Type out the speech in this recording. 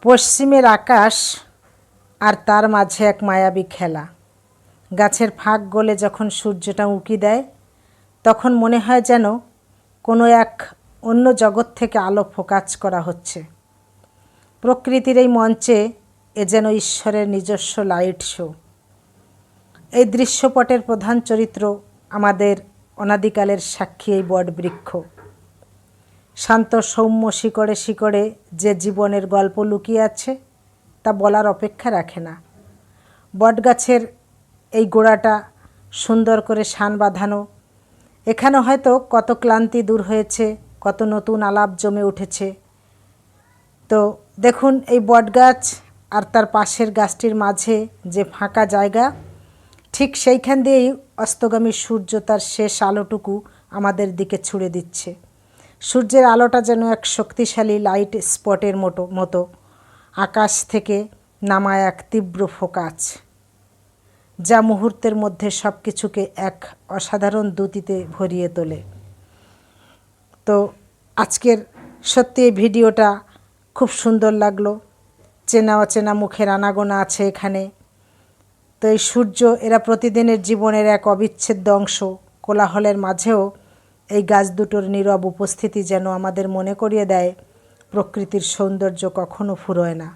পশ্চিমের আকাশ আর তার মাঝে এক মায়াবী খেলা। গাছের ফাঁক গলে যখন সূর্যটা উঁকি দেয় তখন মনে হয় যেন কোনো এক অন্য জগৎ থেকে আলো ফোকাস করা হচ্ছে। প্রকৃতির এই মঞ্চে এ যেন ঈশ্বরের নিজস্ব লাইট শো। এই দৃশ্যপটের প্রধান চরিত্র আমাদের অনাদিকালের সাক্ষী এই বটবৃক্ষ। শান্ত সৌম্য শিকড়ে শিকড়ে যে জীবনের গল্প লুকিয়ে আছে তা বলার অপেক্ষা রাখে না। বটগাছের এই গোড়াটা সুন্দর করে শান বাঁধানো, এখানে হয়তো কত ক্লান্তি দূর হয়েছে, কত নতুন আলাপ জমে উঠেছে। তো দেখুন, এই বটগাছ আর তার পাশের গাছটির মাঝে যে ফাঁকা জায়গা, ঠিক সেইখান দিয়েই অস্তগামী সূর্য তার শেষ আলোটুকু আমাদের দিকে ছুড়ে দিচ্ছে। সূর্যের আলোটা যেন এক শক্তিশালী লাইট স্পটের মতো আকাশ থেকে নামা এক তীব্র ফোকাস, যা মুহূর্তের মধ্যে সব কিছুকে এক অসাধারণ দ্যুতিতে ভরিয়ে তোলে। তো আজকের সত্যি এই ভিডিওটা খুব সুন্দর লাগলো। চেনা অচেনা মুখের আনাগোনা আছে এখানে। তো এই সূর্য এরা প্রতিদিনের জীবনের এক অবিচ্ছেদ্য অংশ। কোলাহলের মাঝেও এই গাছ দুটোর নীরব উপস্থিতি যেন আমাদের মনে করিয়ে দেয় প্রকৃতির সৌন্দর্য কখনো ফুরোয় না।